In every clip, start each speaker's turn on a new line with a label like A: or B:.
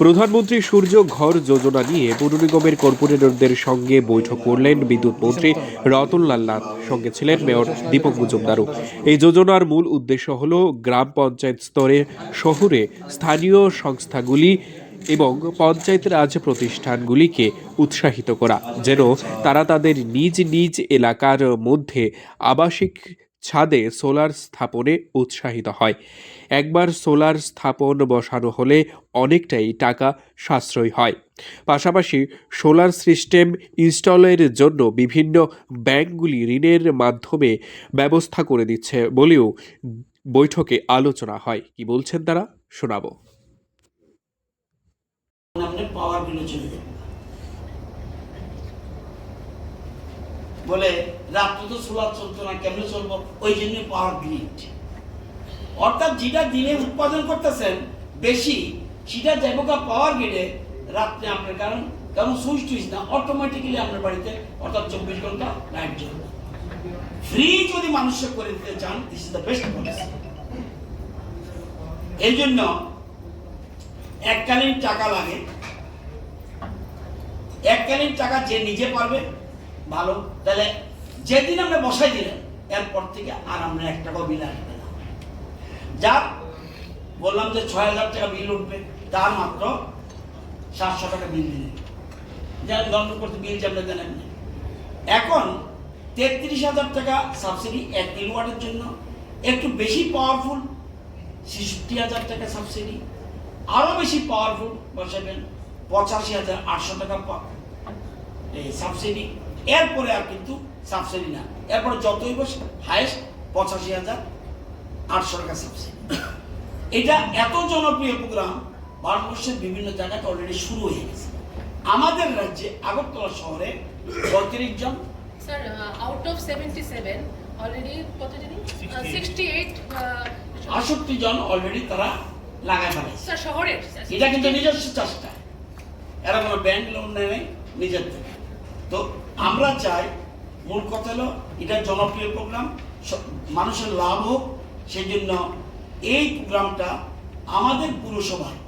A: প্রধানমন্ত্রী সূর্য ঘর যোজনা নিয়ে পৌর নিগমের কর্পোরেটরদের সঙ্গে বৈঠক করলেন বিদ্যুৎ মন্ত্রী রতনলাল নাথ। সঙ্গে ছিলেন মেয়র দীপক মজুমদারও। এই যোজনার মূল উদ্দেশ্য হল গ্রাম পঞ্চায়েত স্তরে শহরে স্থানীয় সংস্থাগুলি এবং পঞ্চায়েত রাজ প্রতিষ্ঠানগুলিকে উৎসাহিত করা, যেন তারা তাদের নিজ নিজ এলাকার মধ্যে আবাসিক ছাদে সোলার স্থাপনে উৎসাহিত হয়। একবার সোলার স্থাপন বসানো হলে অনেকটাই টাকা সাশ্রয় হয়। পাশাপাশি সোলার সিস্টেম ইনস্টলের জন্য বিভিন্ন ব্যাংকগুলি ঋণের মাধ্যমে ব্যবস্থা করে দিচ্ছে বলেও বৈঠকে আলোচনা হয়। কি বলছেন তারা, শোনাবো।
B: বলে রাত্রে তো সোলার চলতো না, কেমনে চলবো? ওই জন্য পাওয়ার গ্রিড, অর্থাৎ যেটা দিনে উৎপাদন করতেছেন বেশি, সেটা যাইব পাওয়ার গ্রিডে রাত্রে আপনার। কারণ সুইচ টুইচ না, অটোমেটিক্যালি আপনার বাড়িতে অর্থাৎ 24 ঘন্টা লাইট জ্বলবে। ফ্রি যদি মানুষকে করে দিতে চান, this is the best policy. এই জন্য এককালীন টাকা লাগে, এককালীন টাকা যে নিজে পারবে ভালো। তাহলে যেদিন আমরা বসাই দিলেন, এরপর থেকে আর আমরা 1 টাকাও বিল আসবে না। যার বললাম যে 6000 টাকা বিল উঠবে, তার মাত্র 700 টাকা বিল দিলেন। যেমন দণ্ড করতে বিল যেমন দেন এমনি। এখন 33,000 টাকা সাবসিডি 1 কিলোওয়াটের জন্য। একটু বেশি পাওয়ারফুল 66,000 টাকা সাবসিডি। আরো বেশি পাওয়ারফুল বসাবেন 85,800 টাকা সাবসিডি। এরপরে আর কিন্তু সাবসিডি না, এরপরে যতই বসে হাইস্ট 85,800 টাকা সাবসিডি। এটা এত জনপ্রিয় প্রোগ্রাম ভারতবর্ষের বিভিন্ন জায়গায় অলরেডি শুরু হয়ে গেছে। আমাদের রাজ্যে আগরতলা শহরে 32 জন,
C: স্যার, আউট অফ 77 অলরেডি কত জানি
B: 68 জন অলরেডি তারা লাগায় ফেলেছে
C: স্যার শহরের।
B: এটা কিন্তু নিজস্ব চেষ্টা, এরা কোনো ব্যাংক লোন নেয় নিজের থেকে। তো আমরা চাই, মূল কথা হলো এটা জনপ্রিয় প্রোগ্রাম, মানুষের লাভ হোক। সেই জন্য এই প্রোগ্রামটা আমাদের পুরসভায়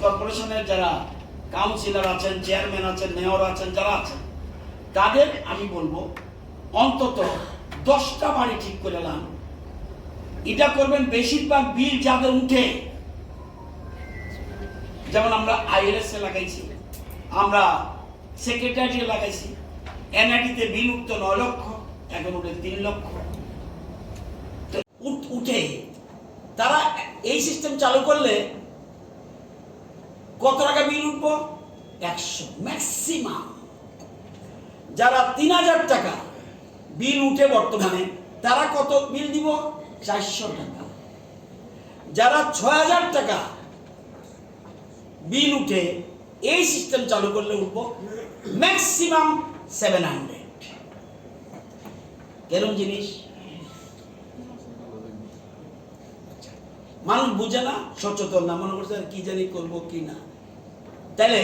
B: কর্পোরেশনের যারা কাউন্সিলর আছেন, চেয়ারম্যান আছেন, মেয়র আছেন, যারা আছেন, তাদের আমি বলবো অন্তত 10টা বাড়ি ঠিক করে নেন। এটা করবেন বেশিরভাগ বিল যাদের উঠে, যেমন আমরা আইএলএস এ লাগাইছি, আমরা সেক্রেটারিয়েটে লাগাইছি, এনআইটিতে বিল উঠতো 9 লক্ষ, এখন উঠে 3 লক্ষ। উঠে তারা এই সিস্টেম চালু করলে কত টাকা বিল উঠবো? 100 ম্যাক্সিমাম। যারা 3000 টাকা বিল উঠে বর্তমানে, তারা কত বিল দিব? 400 টাকা। যারা 6000 টাকা বিল উঠে এই সিস্টেম চালু করলে উঠবো ম্যাক্সিমাম 700। এরকম জিনিস মানুষ বুঝে না, সচেতন না, মনে করছে কি জানি করবো কি না। তাহলে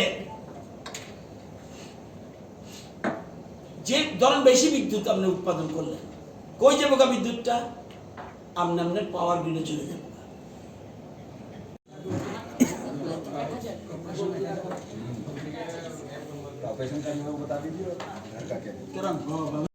B: যে ধরেন বেশি বিদ্যুৎ আপনি উৎপাদন করলেন, কই যাবো বিদ্যুৎটা? আপনার পাওয়ার গ্রিডে চলে যাবে।